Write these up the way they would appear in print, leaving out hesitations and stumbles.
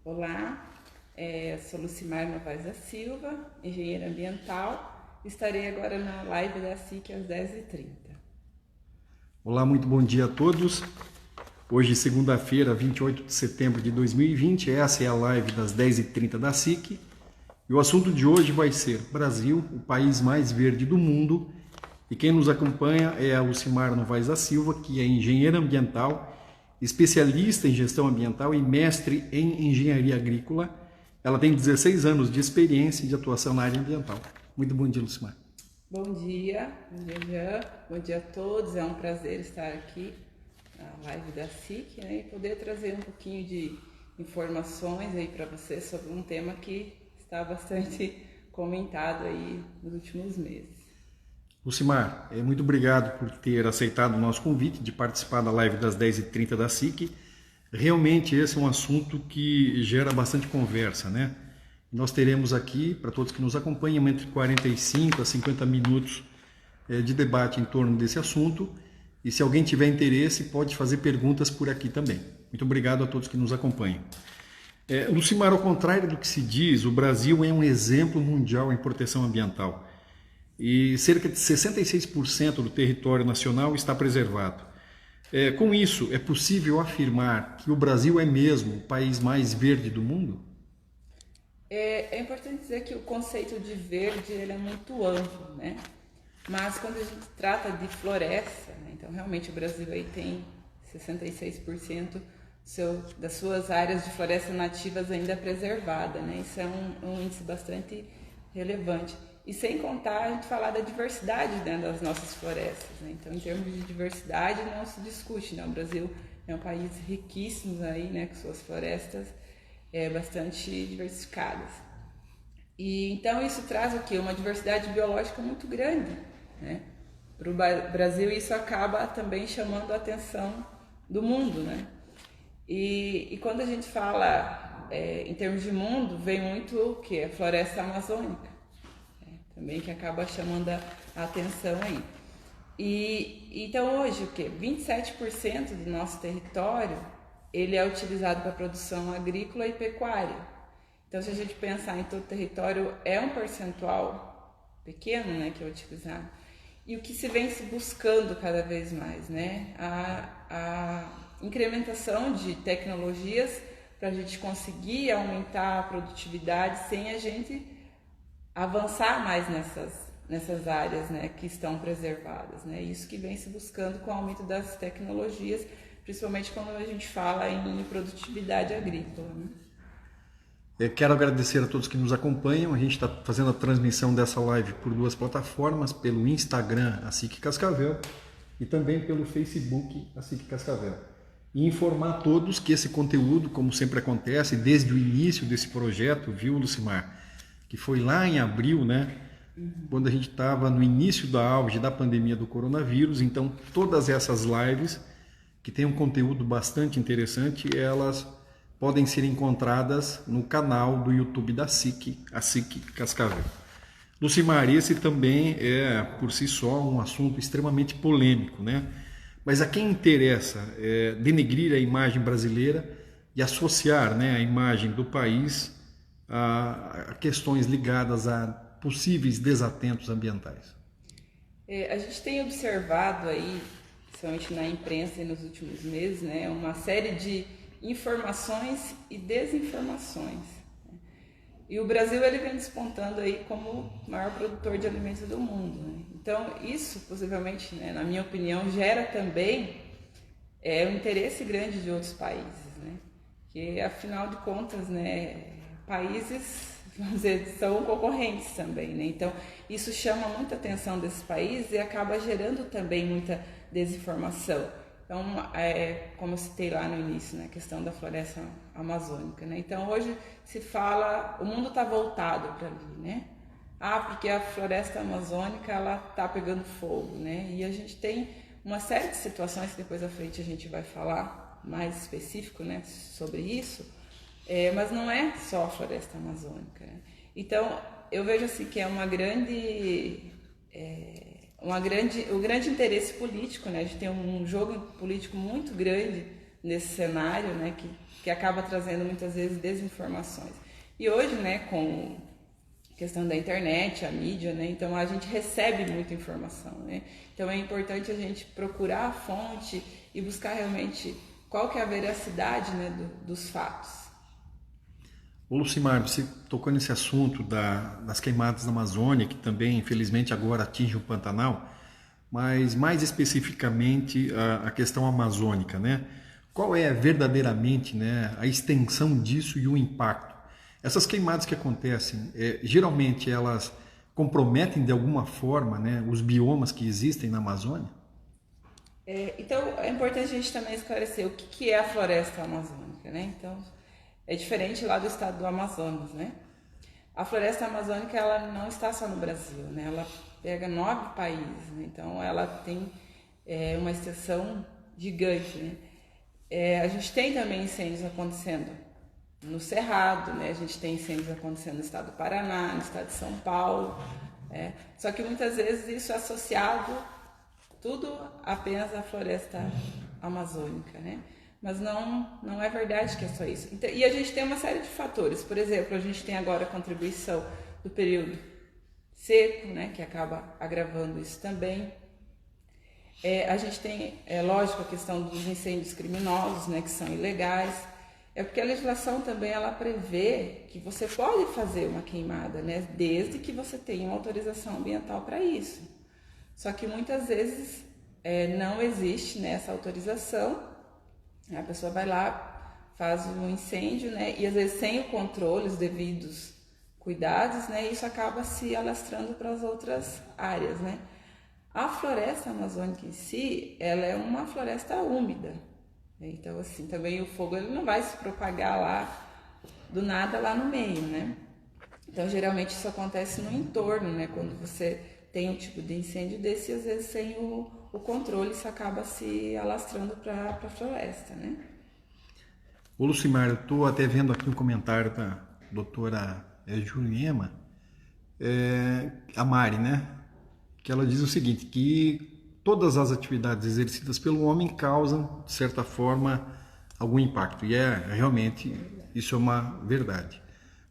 Olá, sou Lucimar Novaes da Silva, engenheira ambiental. Estarei agora na live da SIC às 10h30. Olá, muito bom dia a todos. Hoje, segunda-feira, 28 de setembro de 2020, essa é a live das 10h30 da SIC. E o assunto de hoje vai ser Brasil, o país mais verde do mundo. E quem nos acompanha é a Lucimar Novaes da Silva, que é engenheira ambiental, especialista em gestão ambiental e mestre em engenharia agrícola. Ela tem 16 anos de experiência e de atuação na área ambiental. Muito bom dia, Lucimar. Bom dia, Jean. Bom dia a todos. É um prazer estar aqui na live da SIC, né, e poder trazer um pouquinho de informações aí para você sobre um tema que está bastante comentado aí nos últimos meses. Lucimar, muito obrigado por ter aceitado o nosso convite de participar da live das 10h30 da SIC. Realmente esse é um assunto que gera bastante conversa, né? Nós teremos aqui, para todos que nos acompanham, entre 45 a 50 minutos de debate em torno desse assunto. E se alguém tiver interesse, pode fazer perguntas por aqui também. Muito obrigado a todos que nos acompanham. Lucimar, ao contrário do que se diz, o Brasil é um exemplo mundial em proteção ambiental. E cerca de 66% do território nacional está preservado. Com isso, é possível afirmar que o Brasil é mesmo o país mais verde do mundo? É importante dizer que o conceito de verde ele é muito amplo, né? Mas quando a gente trata de floresta, né, então realmente o Brasil aí tem 66% das suas áreas de floresta nativas ainda preservada, né? Isso é um índice bastante relevante. E sem contar a gente falar da diversidade dentro das nossas florestas, né? Então, em termos de diversidade, não se discute, né? O Brasil é um país riquíssimo aí, né? Com suas florestas bastante diversificadas. E então isso traz o quê? Uma diversidade biológica muito grande, né? Para o Brasil isso acaba também chamando a atenção do mundo, né? E quando a gente fala em termos de mundo, vem muito o quê? A floresta amazônica, também que acaba chamando a atenção aí. E então hoje o quê? 27% do nosso território ele é utilizado para produção agrícola e pecuária. Então se a gente pensar em todo o território é um percentual pequeno, né, que é utilizado. E o que se vem se buscando cada vez mais, né? A incrementação de tecnologias para a gente conseguir aumentar a produtividade sem a gente avançar mais nessas áreas, né, que estão preservadas, né? Isso que vem se buscando com o aumento das tecnologias, principalmente quando a gente fala em produtividade agrícola, né? Quero agradecer a todos que nos acompanham. A gente está fazendo a transmissão dessa live por duas plataformas, pelo Instagram, a SIC Cascavel, e também pelo Facebook, a SIC Cascavel. E informar a todos que esse conteúdo, como sempre acontece, desde o início desse projeto, viu, Lucimar? Que foi lá em abril, né? Quando a gente estava no início da auge da pandemia do coronavírus. Então, todas essas lives, que têm um conteúdo bastante interessante, elas podem ser encontradas no canal do YouTube da SIC, a SIC Cascavel. Lucimar, esse também é, por si só, um assunto extremamente polêmico, né? Mas a quem interessa denegrir a imagem brasileira e associar, né, a imagem do país a questões ligadas a possíveis desatentos ambientais. A gente tem observado aí, principalmente na imprensa nos últimos meses, né, uma série de informações e desinformações. E o Brasil ele vem despontando aí como o maior produtor de alimentos do mundo, né? Então isso possivelmente, né, na minha opinião, gera também um interesse grande de outros países, né? Que afinal de contas, né, países, vamos dizer, são concorrentes também, né? Então isso chama muita atenção desses países e acaba gerando também muita desinformação. Então, como eu citei lá no início, né, a questão da floresta amazônica, né? Então, hoje se fala, o mundo está voltado para ali, né? Porque a floresta amazônica, ela está pegando fogo, né? E a gente tem uma série de situações que depois à frente a gente vai falar mais específico, né, sobre isso, mas não é só a floresta amazônica, né? Então, eu vejo assim que é o grande interesse político, né? A gente tem um jogo político muito grande nesse cenário, né, que acaba trazendo muitas vezes desinformações. E hoje, né, com a questão da internet, a mídia, né, então a gente recebe muita informação, né? Então é importante a gente procurar a fonte e buscar realmente qual que é a veracidade, né, dos fatos. Ô Lucimar, você tocou nesse assunto das queimadas na Amazônia, que também, infelizmente, agora atinge o Pantanal, mas mais especificamente a questão amazônica, né? Qual é verdadeiramente, né, a extensão disso e o impacto? Essas queimadas que acontecem, geralmente elas comprometem de alguma forma, né, os biomas que existem na Amazônia? Então é importante a gente também esclarecer o que é a floresta amazônica, né? Então é diferente lá do estado do Amazonas, né? A floresta amazônica ela não está só no Brasil, né? Ela pega 9 países, né? Então ela tem uma extensão gigante, né? A gente tem também incêndios acontecendo no Cerrado, né? A gente tem incêndios acontecendo no estado do Paraná, no estado de São Paulo, só que muitas vezes isso é associado tudo apenas à floresta amazônica, né? Mas não é verdade que é só isso. Então, e a gente tem uma série de fatores. Por exemplo, a gente tem agora a contribuição do período seco, né, que acaba agravando isso também. A gente tem, lógico, a questão dos incêndios criminosos, né, que são ilegais. É porque a legislação também ela prevê que você pode fazer uma queimada, né, desde que você tenha uma autorização ambiental para isso. Só que muitas vezes não existe, né, essa autorização. A pessoa vai lá, faz um incêndio, né, e às vezes sem o controle, os devidos cuidados, né, isso acaba se alastrando para as outras áreas, né. A floresta amazônica em si, ela é uma floresta úmida. Então, assim, também o fogo ele não vai se propagar lá do nada lá no meio, né. Então, geralmente isso acontece no entorno, né, quando você tem um tipo de incêndio desse, às vezes sem o controle, isso acaba se alastrando para a floresta, né? Ô Lucimar, eu estou até vendo aqui um comentário da doutora Juliema, a Mari, né? Que ela diz o seguinte, que todas as atividades exercidas pelo homem causam, de certa forma, algum impacto. E realmente, isso é uma verdade.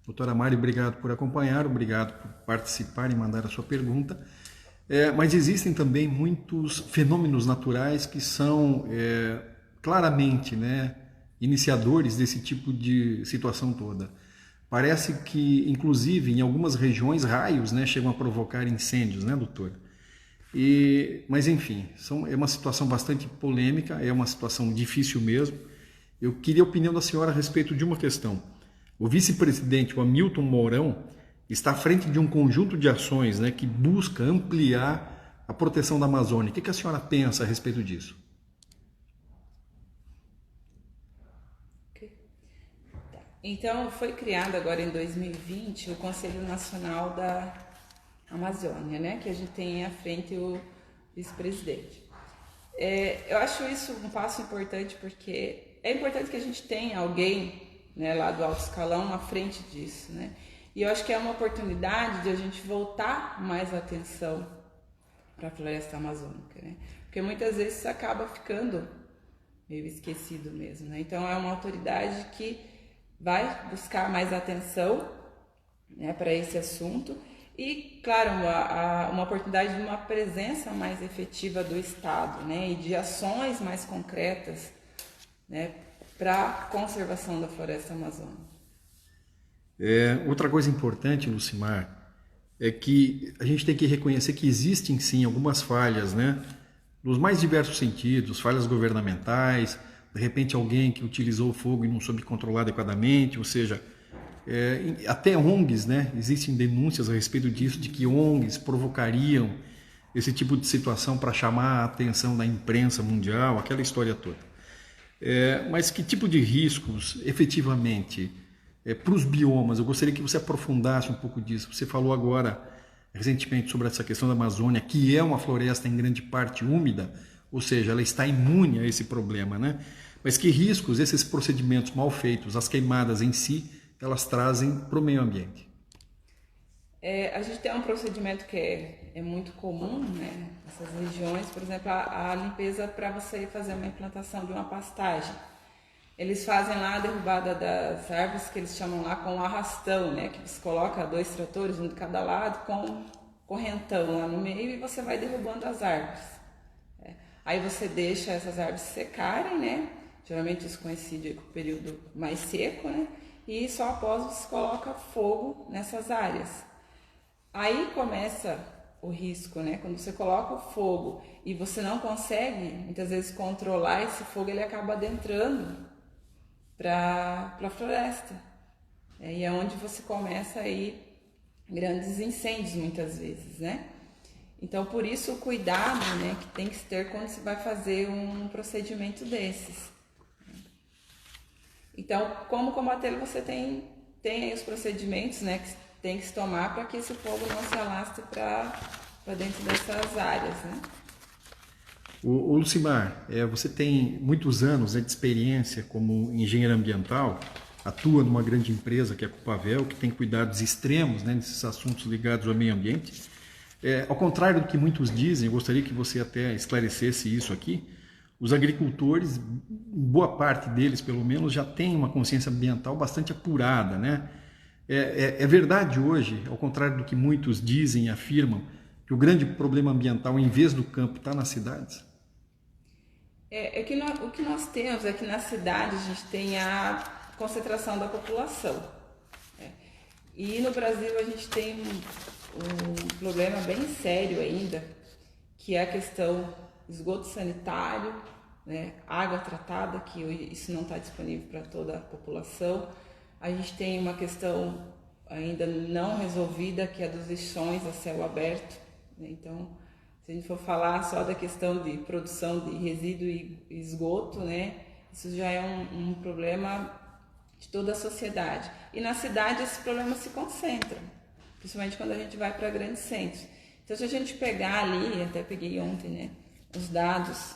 Doutora Mari, obrigado por acompanhar, obrigado por participar e mandar a sua pergunta. Mas existem também muitos fenômenos naturais que são claramente, né, iniciadores desse tipo de situação toda. Parece que, inclusive, em algumas regiões, raios, né, chegam a provocar incêndios, né, doutor? Mas, enfim, é uma situação bastante polêmica, é uma situação difícil mesmo. Eu queria a opinião da senhora a respeito de uma questão. O vice-presidente, o Hamilton Mourão, está à frente de um conjunto de ações, né, que busca ampliar a proteção da Amazônia. O que a senhora pensa a respeito disso? Então, foi criado agora em 2020 o Conselho Nacional da Amazônia, né, que a gente tem à frente o vice-presidente. Eu acho isso um passo importante porque é importante que a gente tenha alguém, né, lá do alto escalão à frente disso, né? E eu acho que é uma oportunidade de a gente voltar mais a atenção para a floresta amazônica, né? Porque muitas vezes isso acaba ficando meio esquecido mesmo, né? Então é uma autoridade que vai buscar mais atenção, né, para esse assunto e, claro, uma oportunidade de uma presença mais efetiva do Estado, né, e de ações mais concretas, né, para a conservação da floresta amazônica. Outra coisa importante, Lucimar, é que a gente tem que reconhecer que existem sim algumas falhas, né, nos mais diversos sentidos, falhas governamentais, de repente alguém que utilizou o fogo e não soube controlar adequadamente, ou seja, até ONGs, né, existem denúncias a respeito disso, de que ONGs provocariam esse tipo de situação para chamar a atenção da imprensa mundial, aquela história toda. Mas que tipo de riscos, efetivamente, para os biomas? Eu gostaria que você aprofundasse um pouco disso. Você falou agora, recentemente, sobre essa questão da Amazônia, que é uma floresta em grande parte úmida, ou seja, ela está imune a esse problema, né? Mas que riscos esses procedimentos mal feitos, as queimadas em si, elas trazem para o meio ambiente? A gente tem um procedimento que é muito comum, né, nessas regiões, por exemplo, a limpeza para você fazer uma implantação de uma pastagem. Eles fazem lá a derrubada das árvores que eles chamam lá com arrastão, né? Que você coloca 2 tratores, um de cada lado, com correntão lá no meio e você vai derrubando as árvores. Aí você deixa essas árvores secarem, né? Geralmente isso coincide com o período mais seco, né? E só após você coloca fogo nessas áreas. Aí começa o risco, né? Quando você coloca o fogo e você não consegue, muitas vezes, controlar esse fogo, ele acaba adentrando para a floresta. E é onde você começa aí grandes incêndios, muitas vezes, né? Então, por isso, o cuidado, né, que tem que se ter quando se vai fazer um procedimento desses. Então, como combatê-lo, você tem aí os procedimentos, né, que tem que se tomar para que esse fogo não se alastre para dentro dessas áreas, né? O Lucimar, você tem muitos anos, né, de experiência como engenheiro ambiental, atua numa grande empresa que é a Copavel, que tem cuidados extremos, né, nesses assuntos ligados ao meio ambiente. Ao contrário do que muitos dizem, eu gostaria que você até esclarecesse isso aqui, os agricultores, boa parte deles pelo menos, já têm uma consciência ambiental bastante apurada, né? É verdade hoje, ao contrário do que muitos dizem e afirmam, que o grande problema ambiental, em vez do campo, está nas cidades? O que nós temos é que na cidade a gente tem a concentração da população. E no Brasil a gente tem um problema bem sério ainda, que é a questão esgoto sanitário, né, água tratada, que isso não está disponível para toda a população. A gente tem uma questão ainda não resolvida, que é dos lixões a céu aberto, né? Então, se a gente for falar só da questão de produção de resíduo e esgoto, né, isso já é um problema de toda a sociedade. E na cidade esse problema se concentra, principalmente quando a gente vai para grandes centros. Então, se a gente pegar ali, até peguei ontem, né, os dados,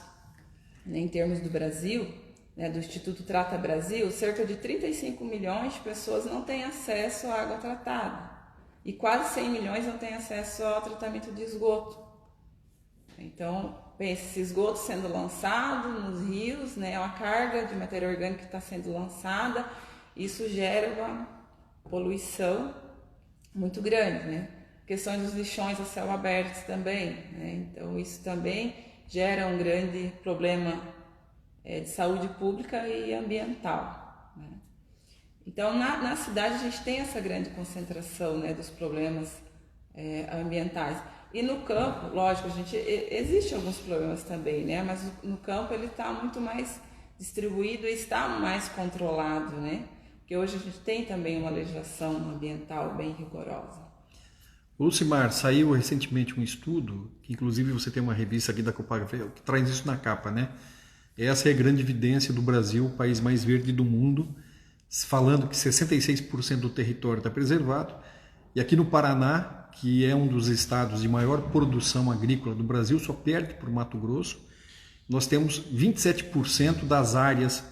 né, em termos do Brasil, né, do Instituto Trata Brasil, cerca de 35 milhões de pessoas não têm acesso à água tratada e quase 100 milhões não têm acesso ao tratamento de esgoto. Então, pense, esse esgoto sendo lançado nos rios, né, uma carga de matéria orgânica que está sendo lançada, isso gera uma poluição muito grande, né? Questões dos lixões a céu aberto também, né? Então, isso também gera um grande problema de saúde pública e ambiental, né? Então, na cidade a gente tem essa grande concentração, né, dos problemas ambientais. E no campo, lógico, existe alguns problemas também, né? Mas no campo ele está muito mais distribuído e está mais controlado, né? Porque hoje a gente tem também uma legislação ambiental bem rigorosa. Lucimar, saiu recentemente um estudo, que inclusive você tem uma revista aqui da Copavel, que traz isso na capa, né? Essa é a grande evidência do Brasil, o país mais verde do mundo, falando que 66% do território está preservado. E aqui no Paraná, que é um dos estados de maior produção agrícola do Brasil, só perde por Mato Grosso, nós temos 27% das áreas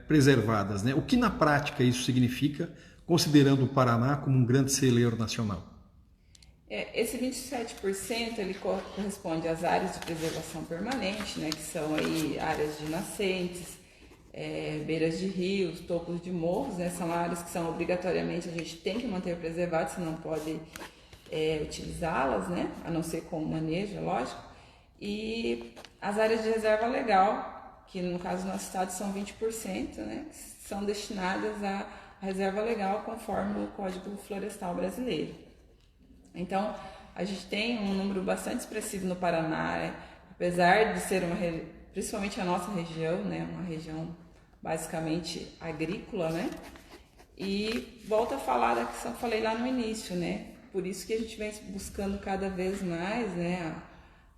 preservadas, né? O que na prática isso significa, considerando o Paraná como um grande celeiro nacional? Esse 27% ele corresponde às áreas de preservação permanente, né, que são aí áreas de nascentes, beiras de rios, topos de morros, né, são áreas que são obrigatoriamente a gente tem que manter preservadas, você não pode utilizá-las, né, a não ser com manejo, é lógico. E as áreas de reserva legal, que no caso do nosso estado são 20%, né, são destinadas à reserva legal conforme o Código Florestal Brasileiro. Então, a gente tem um número bastante expressivo no Paraná, apesar de ser principalmente a nossa região, né, uma região basicamente agrícola, né? E volto a falar da questão que eu falei lá no início, né? Por isso que a gente vem buscando cada vez mais, né,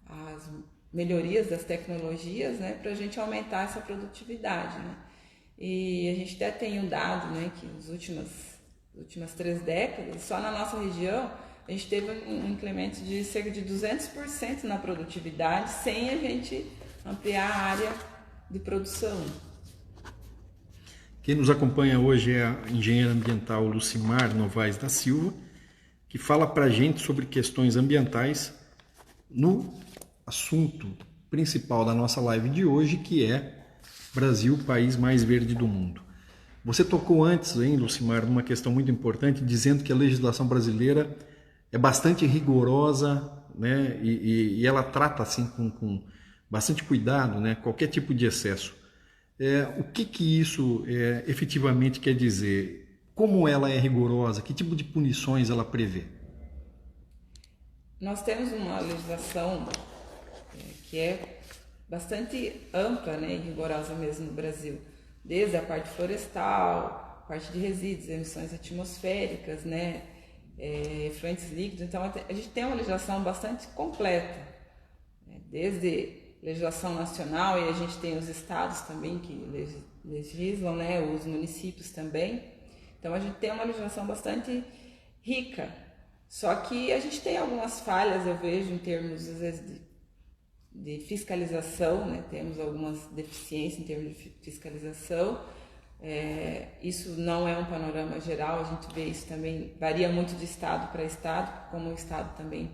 as melhorias das tecnologias, né, para a gente aumentar essa produtividade, né? E a gente até tem um dado, né, que nas últimas 3 décadas, só na nossa região, a gente teve um incremento de cerca de 200% na produtividade, sem a gente ampliar a área de produção. Quem nos acompanha hoje é a engenheira ambiental Lucimar Novaes da Silva, que fala para a gente sobre questões ambientais no assunto principal da nossa live de hoje, que é Brasil, país mais verde do mundo. Você tocou antes, hein, Lucimar, numa questão muito importante, dizendo que a legislação brasileira é bastante rigorosa, né, e ela trata assim com bastante cuidado, né, qualquer tipo de excesso. O que isso efetivamente quer dizer? Como ela é rigorosa? Que tipo de punições ela prevê? Nós temos uma legislação que é bastante ampla, né, e rigorosa mesmo no Brasil, desde a parte florestal, parte de resíduos, emissões atmosféricas, né, efluentes líquidos. Então a gente tem uma legislação bastante completa, né, desde legislação nacional, e a gente tem os estados também que legislam, né, os municípios também. Então a gente tem uma legislação bastante rica. Só que a gente tem algumas falhas, eu vejo, em termos, às vezes, de fiscalização, né? Temos algumas deficiências em termos de fiscalização. Isso não é um panorama geral, a gente vê isso também, varia muito de estado para estado, como o estado também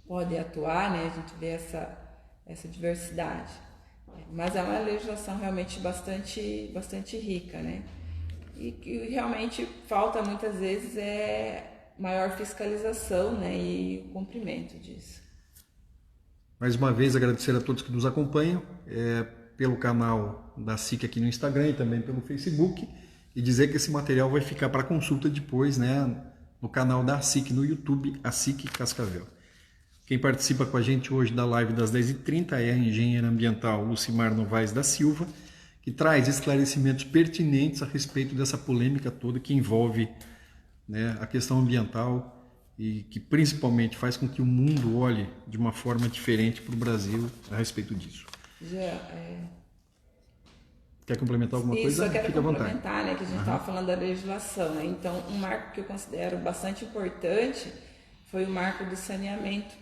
pode atuar, né? A gente vê essa diversidade. Mas é uma legislação realmente bastante rica, né? E que realmente falta muitas vezes maior fiscalização, né, e o cumprimento disso. Mais uma vez, agradecer a todos que nos acompanham pelo canal da SIC aqui no Instagram e também pelo Facebook, e dizer que esse material vai ficar para consulta depois, né, no canal da SIC no YouTube, a SIC Cascavel. Quem participa com a gente hoje da live das 10h30 é a engenheira ambiental Lucimar Novaes da Silva, que traz esclarecimentos pertinentes a respeito dessa polêmica toda que envolve, né, a questão ambiental e que principalmente faz com que o mundo olhe de uma forma diferente para o Brasil a respeito disso. Quer complementar alguma coisa? Isso, eu quero Fica à vontade. complementar, né, que a gente estava falando da legislação, né? Então, um marco que eu considero bastante importante foi o marco do saneamento,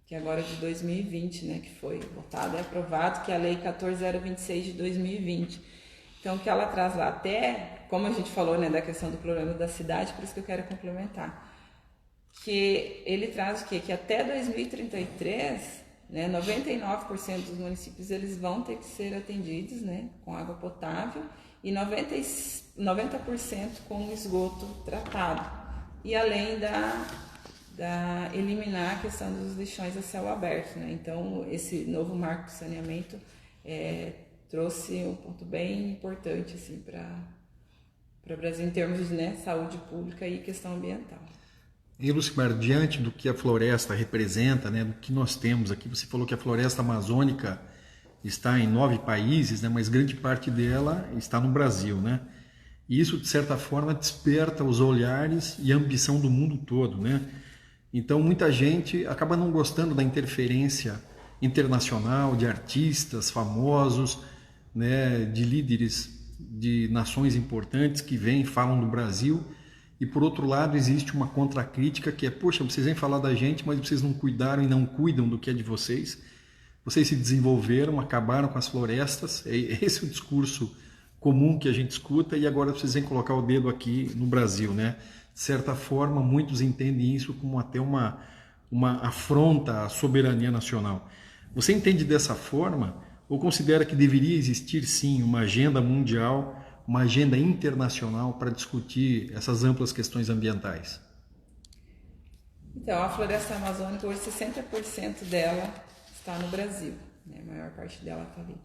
que agora é de 2020, né, que foi votado e aprovado, que é a Lei 14.026 de 2020. Então, o que ela traz lá, até, como a gente falou, né, da questão do problema da cidade, por isso que eu quero complementar, que ele traz o quê? Que até 2033, né, 99% dos municípios eles vão ter que ser atendidos, né, com água potável e 90% com esgoto tratado. E além da eliminar a questão dos lixões a céu aberto, né? Então, esse novo marco de saneamento trouxe um ponto bem importante assim, para o Brasil em termos de, né, saúde pública e questão ambiental. E, Lucimar, diante do que a floresta representa, né, do que nós temos aqui, você falou que a floresta amazônica está em 9 países, né, mas grande parte dela está no Brasil, né? E isso, de certa forma, desperta os olhares e a ambição do mundo todo, né? Então, muita gente acaba não gostando da interferência internacional de artistas famosos, né, de líderes de nações importantes que vêm e falam do Brasil. E, por outro lado, existe uma contracrítica que é, poxa, vocês vêm falar da gente, mas vocês não cuidaram e não cuidam do que é de vocês. Vocês se desenvolveram, acabaram com as florestas. Esse é o discurso comum que a gente escuta e agora vocês vêm colocar o dedo aqui no Brasil, né? De certa forma, muitos entendem isso como até uma afronta à soberania nacional. Você entende dessa forma ou considera que deveria existir, sim, uma agenda mundial, uma agenda internacional para discutir essas amplas questões ambientais? Então, a floresta amazônica, hoje 60% dela está no Brasil, né? A maior parte dela está ali.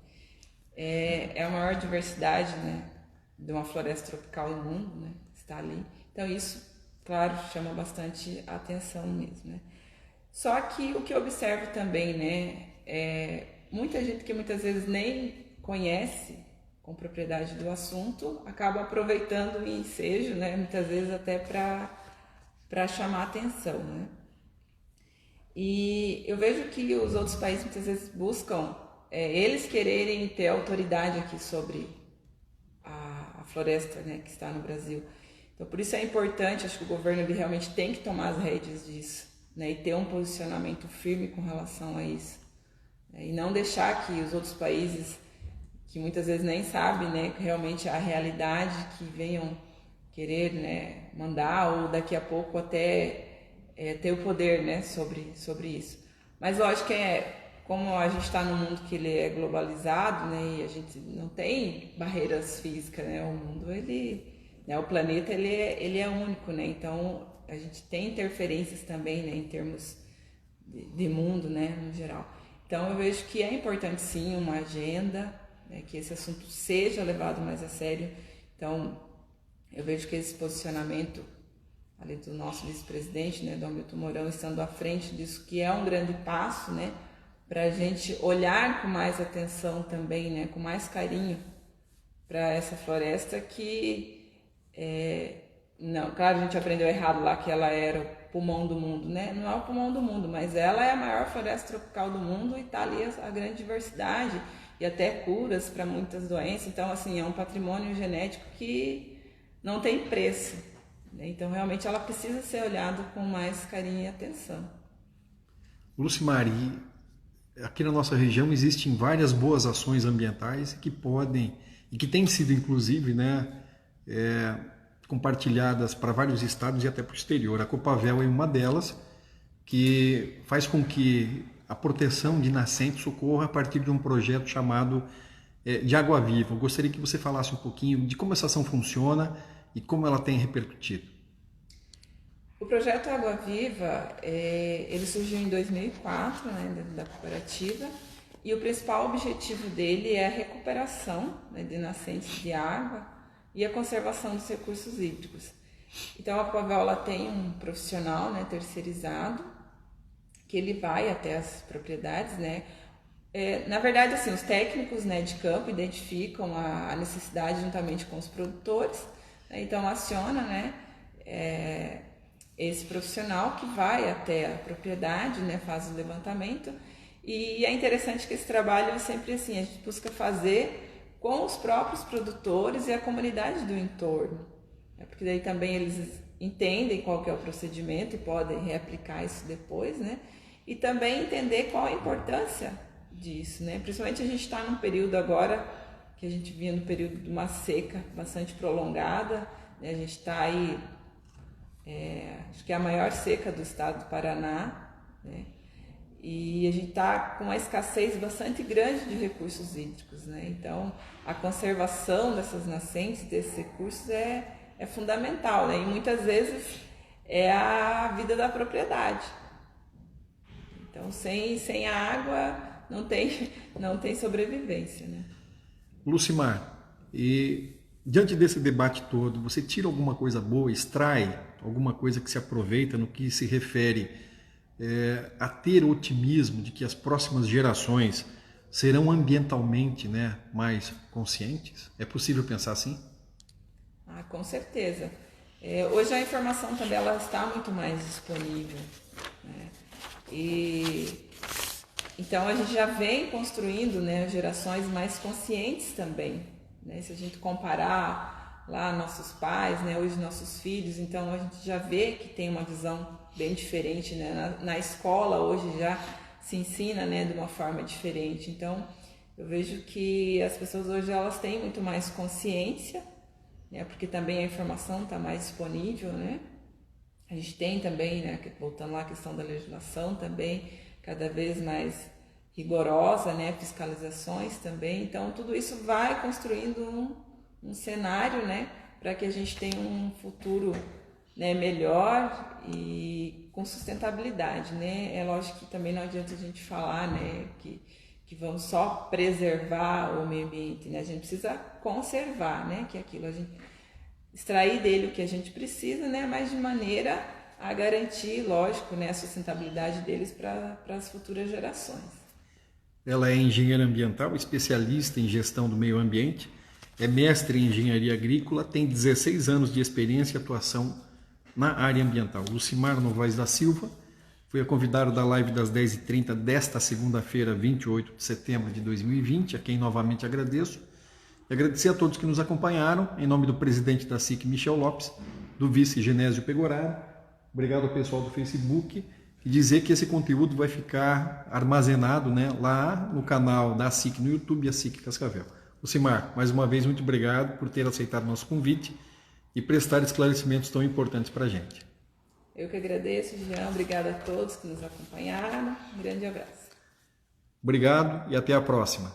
É a maior diversidade, né, de uma floresta tropical do mundo, né? Está ali. Então, isso, claro, chama bastante atenção mesmo, né? Só que o que eu observo também, né, muita gente que muitas vezes nem conhece com propriedade do assunto, acaba aproveitando o ensejo, né, muitas vezes até para chamar atenção, né? E eu vejo que os outros países muitas vezes buscam eles quererem ter autoridade aqui sobre a floresta, né, que está no Brasil. Então, por isso é importante, acho que o governo ele realmente tem que tomar as rédeas disso, né, e ter um posicionamento firme com relação a isso, né, e não deixar que os outros países, que muitas vezes nem sabem, né, realmente a realidade, que venham querer, né, mandar ou daqui a pouco até ter o poder, né, sobre isso. Mas lógico que como a gente está num mundo que ele é globalizado, né, e a gente não tem barreiras físicas, né, o mundo, né, o planeta, ele é único, né, então a gente tem interferências também, né, em termos de mundo, né, no geral. Então eu vejo que é importante sim uma agenda, né, que esse assunto seja levado mais a sério. Então eu vejo que esse posicionamento ali do nosso vice-presidente, né, do Hamilton Mourão, estando à frente disso, que é um grande passo, né, para a gente olhar com mais atenção também, né, com mais carinho para essa floresta que, não, claro, a gente aprendeu errado lá que ela era o pulmão do mundo, né, não é o pulmão do mundo, mas ela é a maior floresta tropical do mundo e está ali a grande diversidade e até curas para muitas doenças. Então, assim, é um patrimônio genético que não tem preço. Então, realmente, ela precisa ser olhada com mais carinho e atenção. Lucimar, aqui na nossa região existem várias boas ações ambientais que podem, e que têm sido, inclusive, né, compartilhadas para vários estados e até para o exterior. A Copavel é uma delas, que faz com que a proteção de nascentes ocorra a partir de um projeto chamado de Água Viva. Eu gostaria que você falasse um pouquinho de como essa ação funciona e como ela tem repercutido. O projeto Água Viva, ele surgiu em 2004, né, dentro da cooperativa, e o principal objetivo dele é a recuperação, né, de nascentes de água e a conservação dos recursos hídricos. Então a Copavel tem um profissional, né, terceirizado, que ele vai até as propriedades, né. Na verdade, assim, os técnicos, né, de campo identificam a necessidade juntamente com os produtores, né, então aciona, né, esse profissional que vai até a propriedade, né, faz o levantamento. E é interessante que esse trabalho é sempre assim, a gente busca fazer com os próprios produtores e a comunidade do entorno, né, porque daí também eles entendem qual que é o procedimento e podem reaplicar isso depois, né, e também entender qual a importância disso, né, principalmente a gente está num período agora, que a gente vinha no período de uma seca bastante prolongada, né, a gente está aí, acho que é a maior seca do estado do Paraná, né? E a gente está com uma escassez bastante grande de recursos hídricos, né? Então, a conservação dessas nascentes, desses recursos é fundamental, né? E muitas vezes é a vida da propriedade. Então, sem a água não tem sobrevivência, né? Lucimar, e diante desse debate todo, você tira alguma coisa boa, extrai alguma coisa que se aproveita no que se refere a ter otimismo de que as próximas gerações serão ambientalmente, né, mais conscientes? É possível pensar assim? Com certeza. Hoje a informação também ela está muito mais disponível, né? E então a gente já vem construindo, né, gerações mais conscientes também, né? Se a gente comparar lá nossos pais, né, hoje nossos filhos, então a gente já vê que tem uma visão bem diferente, né? Na escola hoje já se ensina, né, de uma forma diferente. Então eu vejo que as pessoas hoje elas têm muito mais consciência, né, porque também a informação está mais disponível, né? A gente tem também, né, voltando lá à questão da legislação também, cada vez mais rigorosa, né, fiscalizações também. Então tudo isso vai construindo um cenário, né, para que a gente tenha um futuro, né, melhor e com sustentabilidade, né? É lógico que também não adianta a gente falar, né, que vamos só preservar o meio ambiente, né? A gente precisa conservar, né, que é aquilo, a gente extrair dele o que a gente precisa, né, mas de maneira a garantir, lógico, né, a sustentabilidade deles para as futuras gerações. Ela é engenheira ambiental, especialista em gestão do meio ambiente, é mestre em engenharia agrícola, tem 16 anos de experiência e atuação na área ambiental. Lucimar Novaes da Silva foi a convidada da live das 10h30 desta segunda-feira, 28 de setembro de 2020, a quem novamente agradeço. E agradecer a todos que nos acompanharam, em nome do presidente da SIC, Michel Lopes, do vice Genésio Pegoraro. Obrigado ao pessoal do Facebook. E dizer que esse conteúdo vai ficar armazenado, né, lá no canal da SIC no YouTube e a SIC Cascavel. Lucimar, mais uma vez, muito obrigado por ter aceitado nosso convite e prestar esclarecimentos tão importantes para a gente. Eu que agradeço, Jean. Obrigada a todos que nos acompanharam. Um grande abraço. Obrigado e até a próxima.